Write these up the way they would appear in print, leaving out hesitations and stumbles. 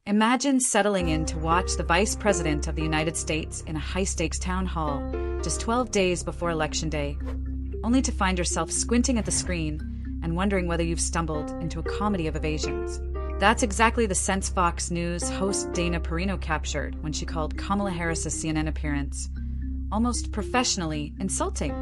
Imagine settling in to watch the Vice President of the United States in a high-stakes town hall just 12 days before Election Day, only to find yourself squinting at the screen and wondering whether you've stumbled into a comedy of evasions. That's exactly the sense Fox News host Dana Perino captured when she called Kamala Harris's CNN appearance almost professionally insulting.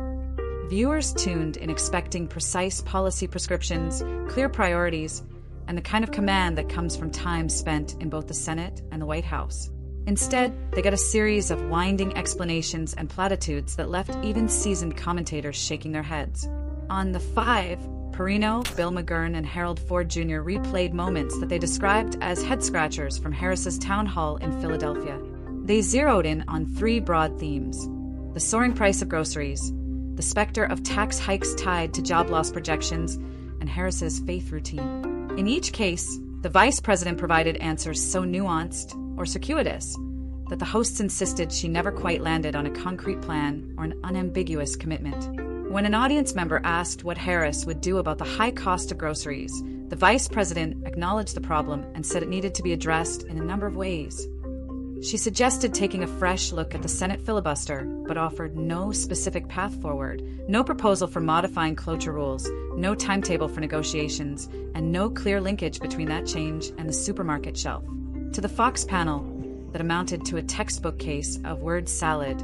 Viewers tuned in expecting precise policy prescriptions, clear priorities, and the kind of command that comes from time spent in both the Senate and the White House. Instead, they got a series of winding explanations and platitudes that left even seasoned commentators shaking their heads. On The Five, Perino, Bill McGurn, and Harold Ford Jr. replayed moments that they described as head-scratchers from Harris's town hall in Philadelphia. They zeroed in on three broad themes: the soaring price of groceries, the specter of tax hikes tied to job loss projections, and Harris's faith routine. In each case, the vice president provided answers so nuanced or circuitous that the hosts insisted she never quite landed on a concrete plan or an unambiguous commitment. When an audience member asked what Harris would do about the high cost of groceries, the vice president acknowledged the problem and said it needed to be addressed in a number of ways. She suggested taking a fresh look at the Senate filibuster, but offered no specific path forward, no proposal for modifying cloture rules, no timetable for negotiations, and no clear linkage between that change and the supermarket shelf. To the Fox panel, that amounted to a textbook case of word salad,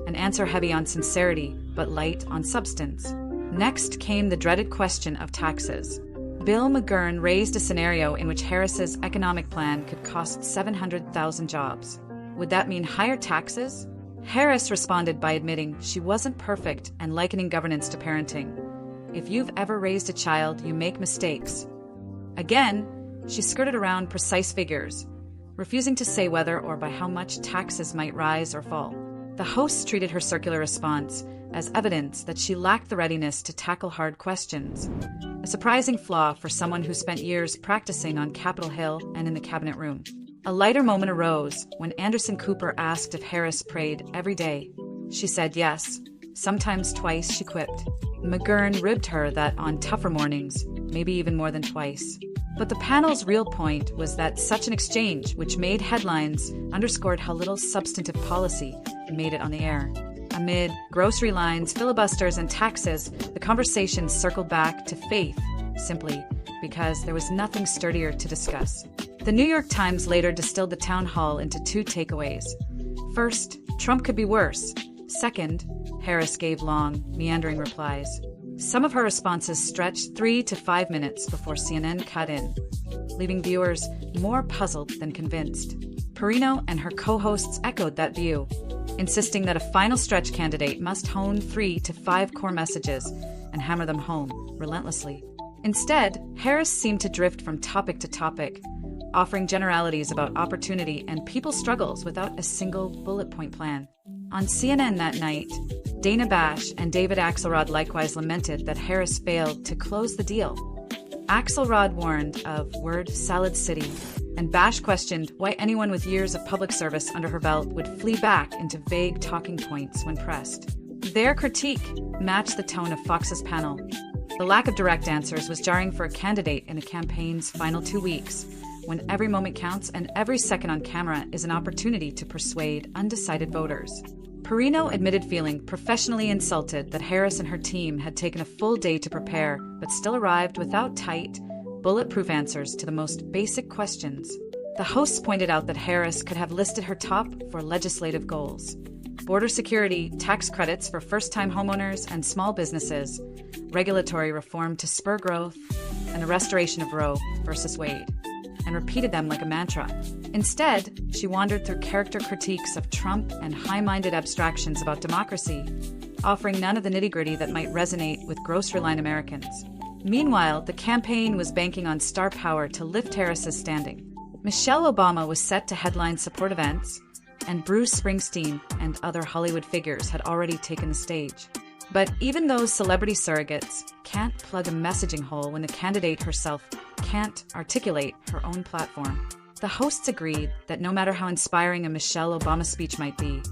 an answer heavy on sincerity but light on substance. Next came the dreaded question of taxes. Bill McGurn raised a scenario in which Harris's economic plan could cost 700,000 jobs. Would that mean higher taxes? Harris responded by admitting she wasn't perfect and likening governance to parenting. If you've ever raised a child, you make mistakes. Again, she skirted around precise figures, refusing to say whether or by how much taxes might rise or fall. The hosts treated her circular response as evidence that she lacked the readiness to tackle hard questions, a surprising flaw for someone who spent years practicing on Capitol Hill and in the cabinet room. A lighter moment arose when Anderson Cooper asked if Harris prayed every day. She said yes, sometimes twice, she quipped. McGurn ribbed her that on tougher mornings, maybe even more than twice. But the panel's real point was that such an exchange, which made headlines, underscored how little substantive policy made it on the air. Amid grocery lines, filibusters, and taxes, the conversation circled back to faith, simply because there was nothing sturdier to discuss. The New York Times later distilled the town hall into two takeaways. First, Trump could be worse. Second, Harris gave long, meandering replies. Some of her responses stretched 3 to 5 minutes before CNN cut in, leaving viewers more puzzled than convinced. Perino and her co-hosts echoed that view, insisting that a final stretch candidate must hone 3 to 5 core messages and hammer them home relentlessly. Instead, Harris seemed to drift from topic to topic, offering generalities about opportunity and people's struggles without a single bullet point plan. On CNN that night, Dana Bash and David Axelrod likewise lamented that Harris failed to close the deal. Axelrod warned of word salad city, and Bash questioned why anyone with years of public service under her belt would flee back into vague talking points when pressed. Their critique matched the tone of Fox's panel. The lack of direct answers was jarring for a candidate in a campaign's final 2 weeks, when every moment counts and every second on camera is an opportunity to persuade undecided voters. Perino admitted feeling professionally insulted that Harris and her team had taken a full day to prepare, but still arrived without tight, bulletproof answers to the most basic questions. The hosts pointed out that Harris could have listed her top 4 legislative goals: border security, tax credits for first-time homeowners and small businesses, regulatory reform to spur growth, and the restoration of Roe versus Wade, and repeated them like a mantra. Instead, she wandered through character critiques of Trump and high-minded abstractions about democracy, offering none of the nitty-gritty that might resonate with grocery-line Americans. Meanwhile, the campaign was banking on star power to lift Harris's standing. Michelle Obama was set to headline support events, and Bruce Springsteen and other Hollywood figures had already taken the stage. But even those celebrity surrogates can't plug a messaging hole when the candidate herself can't articulate her own platform. The hosts agreed that no matter how inspiring a Michelle Obama speech might be,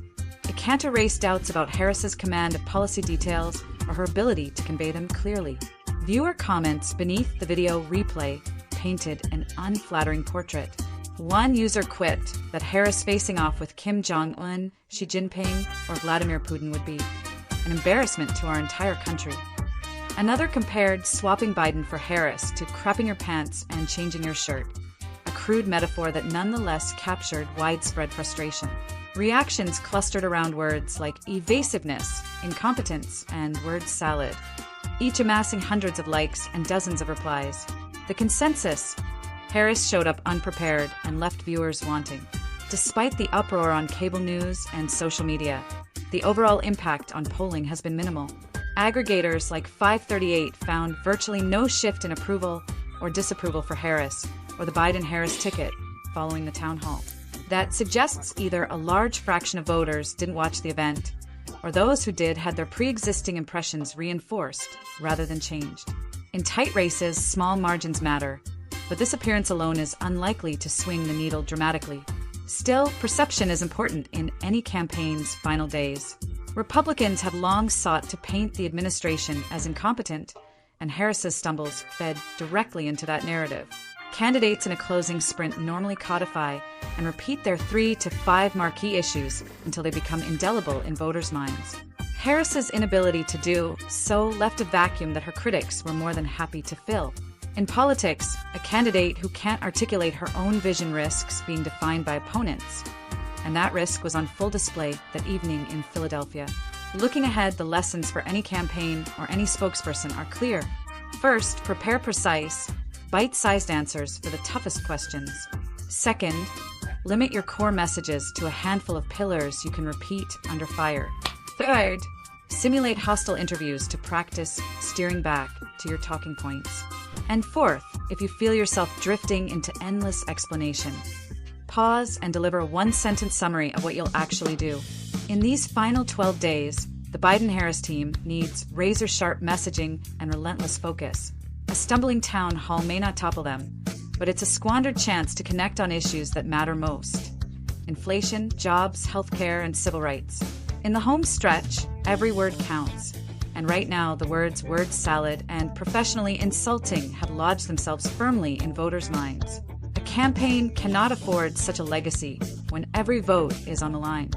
it can't erase doubts about Harris's command of policy details or her ability to convey them clearly. Viewer comments beneath the video replay painted an unflattering portrait. One user quipped that Harris facing off with Kim Jong-un, Xi Jinping, or Vladimir Putin would be an embarrassment to our entire country. Another compared swapping Biden for Harris to crapping your pants and changing your shirt, a crude metaphor that nonetheless captured widespread frustration. Reactions clustered around words like evasiveness, incompetence, and word salad, each amassing hundreds of likes and dozens of replies. The consensus: Harris showed up unprepared and left viewers wanting. Despite the uproar on cable news and social media, the overall impact on polling has been minimal. Aggregators like 538 found virtually no shift in approval or disapproval for Harris or the Biden-Harris ticket following the town hall. That suggests either a large fraction of voters didn't watch the event, or those who did had their pre-existing impressions reinforced rather than changed. In tight races, small margins matter, but this appearance alone is unlikely to swing the needle dramatically. Still, perception is important in any campaign's final days. Republicans have long sought to paint the administration as incompetent, and Harris's stumbles fed directly into that narrative. Candidates in a closing sprint normally codify and repeat their 3 to 5 marquee issues until they become indelible in voters' minds. Harris's inability to do so left a vacuum that her critics were more than happy to fill. In politics, a candidate who can't articulate her own vision risks being defined by opponents. And that risk was on full display that evening in Philadelphia. Looking ahead, the lessons for any campaign or any spokesperson are clear. First, prepare precise, bite-sized answers for the toughest questions. Second, limit your core messages to a handful of pillars you can repeat under fire. Third, simulate hostile interviews to practice steering back to your talking points. And fourth, if you feel yourself drifting into endless explanation, pause and deliver a one-sentence summary of what you'll actually do. In these final 12 days, the Biden-Harris team needs razor-sharp messaging and relentless focus. A stumbling town hall may not topple them, but it's a squandered chance to connect on issues that matter most: inflation, jobs, healthcare, and civil rights. In the home stretch, every word counts, and right now the words word salad and professionally insulting have lodged themselves firmly in voters' minds. A campaign cannot afford such a legacy when every vote is on the line.